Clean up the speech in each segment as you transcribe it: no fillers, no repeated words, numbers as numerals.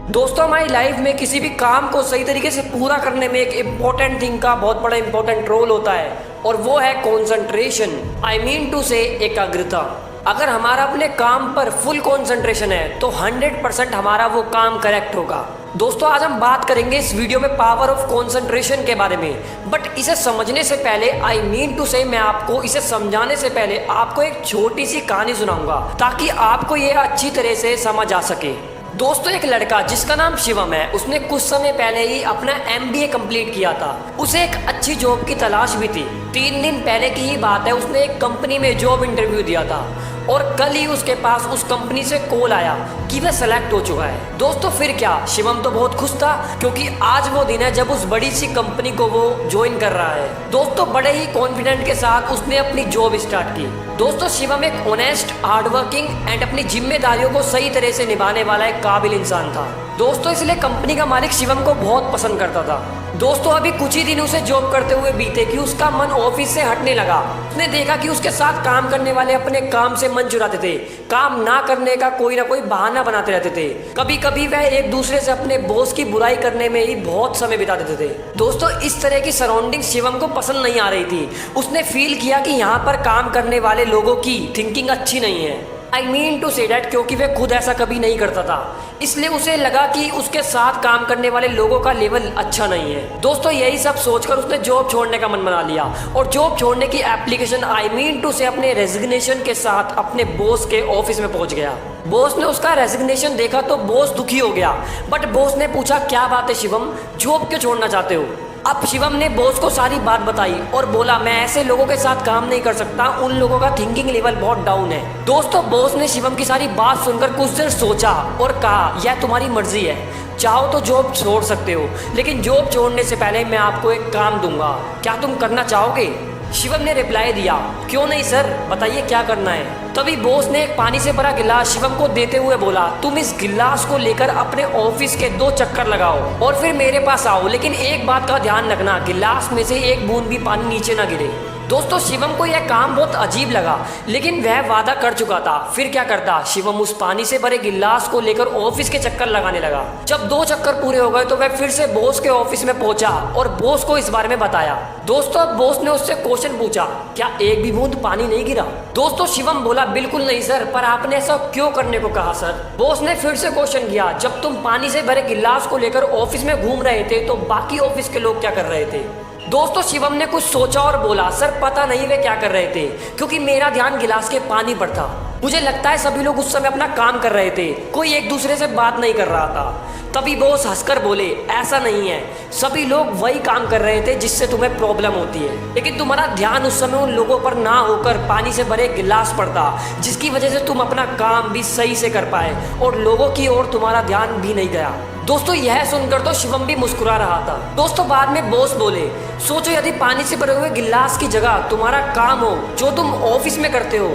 दोस्तों हमारी लाइफ में किसी भी काम को सही तरीके से पूरा करने में एक इम्पोर्टेंट थिंग का बहुत बड़ा इम्पोर्टेंट रोल होता है और वो है कंसंट्रेशन। आई मीन टू से एकाग्रता। अगर हमारा अपने काम पर फुल कंसंट्रेशन है तो 100% हमारा वो काम करेक्ट होगा। दोस्तों आज हम बात करेंगे इस वीडियो में पावर ऑफ कंसंट्रेशन के बारे में, बट इसे समझने से पहले आई मीन टू से मैं आपको इसे समझाने से पहले आपको एक छोटी सी कहानी सुनाऊंगा ताकि आपको ये अच्छी तरह से समझ आ सके। दोस्तों एक लड़का जिसका नाम शिवम है, उसने कुछ समय पहले ही अपना MBA कंप्लीट किया था। उसे एक अच्छी जॉब की तलाश भी थी। 3 दिन पहले की ही बात है, उसने एक कंपनी में जॉब इंटरव्यू दिया था और कल ही उसके पास उस कंपनी से कॉल आया कि वह सेलेक्ट हो चुका है। दोस्तों फिर क्या, शिवम तो बहुत खुश था क्योंकि आज वो दिन है जब उस बड़ी सी कंपनी को वो ज्वाइन कर रहा है। दोस्तों बड़े ही कॉन्फिडेंट के साथ उसने अपनी जॉब स्टार्ट की। दोस्तों शिवम एक ऑनेस्ट, हार्डवर्किंग एंड अपनी जिम्मेदारियों को सही तरह से निभाने वाला एक काबिल इंसान था। दोस्तों इसलिए कंपनी का मालिक शिवम को बहुत पसंद करता था। दोस्तों अभी कुछ ही दिन उसे जॉब करते हुए बीते कि उसका मन ऑफिस से हटने लगा। उसने देखा कि उसके साथ काम करने वाले अपने काम से मन चुराते थे, काम ना करने का कोई ना कोई बहाना बनाते रहते थे। कभी कभी वह एक दूसरे से अपने बॉस की बुराई करने में ही बहुत समय बिता देते थे। दोस्तों इस तरह की सराउंडिंग शिवम को पसंद नहीं आ रही थी। उसने फील किया कि यहाँ पर काम करने वाले लोगों की थिंकिंग अच्छी नहीं है। I mean to say that क्योंकि वह खुद ऐसा कभी नहीं करता था, इसलिए उसे लगा कि उसके साथ काम करने वाले लोगों का लेवल अच्छा नहीं है। दोस्तों यही सब सोचकर उसने जॉब छोड़ने का मन बना लिया और जॉब छोड़ने की एप्लीकेशन आई मीन टू से अपने रेजिग्नेशन के साथ अपने बॉस के ऑफिस में पहुंच गया। बॉस ने उसका रेजिग्नेशन देखा तो बॉस दुखी हो गया, बट बॉस ने पूछा क्या बात है शिवम, जॉब क्यों छोड़ना चाहते हो। अब शिवम ने बॉस को सारी बात बताई और बोला मैं ऐसे लोगों के साथ काम नहीं कर सकता, उन लोगों का थिंकिंग लेवल बहुत डाउन है। दोस्तों बॉस ने शिवम की सारी बात सुनकर कुछ देर सोचा और कहा यह तुम्हारी मर्जी है, चाहो तो जॉब छोड़ सकते हो, लेकिन जॉब छोड़ने से पहले मैं आपको एक काम दूंगा, क्या तुम करना चाहोगे। शिवम ने रिप्लाई दिया क्यों नहीं सर, बताइए क्या करना है। तभी बॉस ने एक पानी से भरा गिलास शिवम को देते हुए बोला तुम इस गिलास को लेकर अपने ऑफिस के 2 चक्कर लगाओ और फिर मेरे पास आओ, लेकिन एक बात का ध्यान रखना, गिलास में से एक बूंद भी पानी नीचे ना गिरे। दोस्तों शिवम को यह काम बहुत अजीब लगा, लेकिन वह वादा कर चुका था। फिर क्या करता, शिवम उस पानी से भरे गिलास को लेकर ऑफिस के चक्कर लगाने लगा। जब 2 चक्कर पूरे हो गए तो वह फिर से बॉस के ऑफिस में पहुंचा और बॉस को इस बारे में बताया। दोस्तों बॉस ने उससे क्वेश्चन पूछा क्या एक भी बूंद पानी नहीं गिरा। दोस्तों शिवम बोला बिल्कुल नहीं सर, पर आपने ऐसा क्यों करने को कहा सर। बॉस ने फिर से क्वेश्चन किया जब तुम पानी से भरे गिलास को लेकर ऑफिस में घूम रहे थे तो बाकी ऑफिस के लोग क्या कर रहे थे। दोस्तों शिवम ने कुछ सोचा और बोला सर पता नहीं वे क्या कर रहे थे, क्योंकि मेरा ध्यान गिलास के पानी पर था। मुझे लगता है सभी लोग उस समय अपना काम कर रहे थे, कोई एक दूसरे से बात नहीं कर रहा था। तभी बॉस हंसकर बोले ऐसा नहीं है, सभी लोग वही काम कर रहे थे जिससे तुम्हें प्रॉब्लम होती है, लेकिन तुम्हारा ध्यान उस समय उन लोगों पर ना होकर पानी से भरे गिलास पर था, जिसकी वजह से तुम अपना काम भी सही से कर पाए और लोगों की ओर तुम्हारा ध्यान भी नहीं गया। दोस्तों यह सुनकर तो शिवम भी मुस्कुरा रहा था। दोस्तों बाद में बॉस बोले सोचो यदि पानी से भरे हुए गिलास की जगह तुम्हारा काम हो जो तुम ऑफिस में करते हो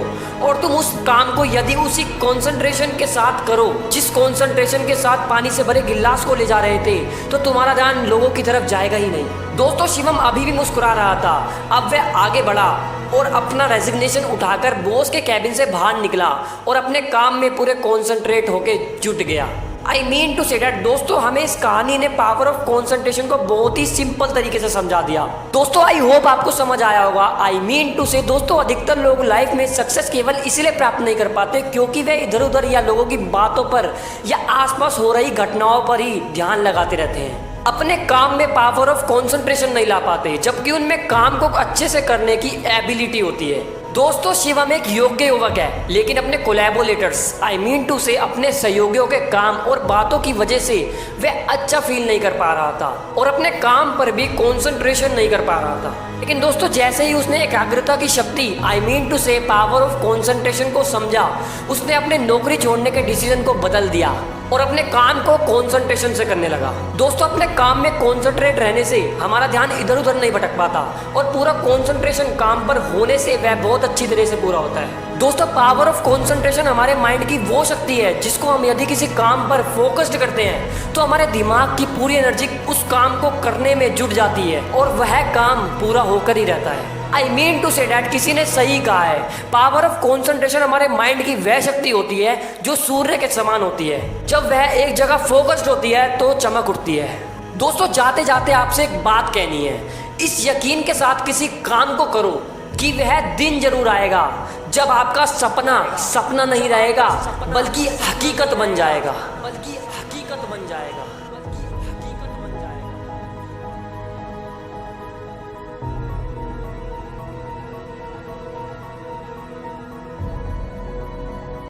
और तुम उस काम को यदि उसी कंसंट्रेशन के साथ करो जिस कंसंट्रेशन के साथ पानी से भरे गिलास को ले जा रहे थे, तो तुम्हारा ध्यान लोगों की तरफ जाएगा ही नहीं। दोस्तों शिवम अभी भी मुस्कुरा रहा था। अब वह आगे बढ़ा और अपना रेजिग्नेशन उठाकर बॉस के कैबिन से बाहर निकला और अपने काम में पूरे कॉन्सेंट्रेट होके जुट गया। I mean to say that दोस्तों हमें इस कहानी ने पावर ऑफ कंसंट्रेशन को बहुत ही सिंपल तरीके से समझा दिया। दोस्तों आई होप आपको समझ आया होगा। आई मीन टू से दोस्तों अधिकतर लोग लाइफ में सक्सेस केवल इसलिए प्राप्त नहीं कर पाते क्योंकि वे इधर उधर या लोगों की बातों पर या आसपास हो रही घटनाओं पर ही ध्यान लगाते रहते हैं, अपने काम में पावर ऑफ कंसंट्रेशन नहीं ला पाते, जबकि उनमें काम को अच्छे से करने की एबिलिटी होती है। दोस्तों शिवम एक योग्य युवक है, लेकिन अपने कोलैबोरेटर्स आई मीन टू से अपने सहयोगियों के काम और बातों की वजह से वह अच्छा फील नहीं कर पा रहा था और अपने काम पर भी कंसंट्रेशन नहीं कर पा रहा था। लेकिन दोस्तों जैसे ही उसने एकाग्रता की शक्ति आई मीन टू से पावर ऑफ कंसंट्रेशन को समझा, उसने अपने नौकरी छोड़ने के डिसीजन को बदल दिया और अपने काम को कंसंट्रेशन से करने लगा। दोस्तों अपने काम में कंसंट्रेट रहने से हमारा ध्यान इधर उधर नहीं भटक पाता और पूरा कंसंट्रेशन काम पर होने से वह बहुत अच्छी तरह से पूरा होता है। दोस्तों पावर ऑफ कंसंट्रेशन हमारे माइंड की वो शक्ति है जिसको हम यदि किसी काम पर फोकस्ड करते हैं तो हमारे दिमाग की पूरी एनर्जी उस काम को करने में जुट जाती है और वह काम पूरा होकर ही रहता है। I mean to say that किसी ने सही कहा है, पावर ऑफ कॉन्सेंट्रेशन हमारे माइंड की वह शक्ति होती है जो सूर्य के समान होती है। जब वह एक जगह फोकस्ड होती है तो चमक उठती है। दोस्तों, जाते जाते आपसे एक बात कहनी है, इस यकीन के साथ किसी काम को करो कि वह दिन जरूर आएगा जब आपका सपना सपना नहीं रहेगा बल्कि हकीकत बन जाएगा।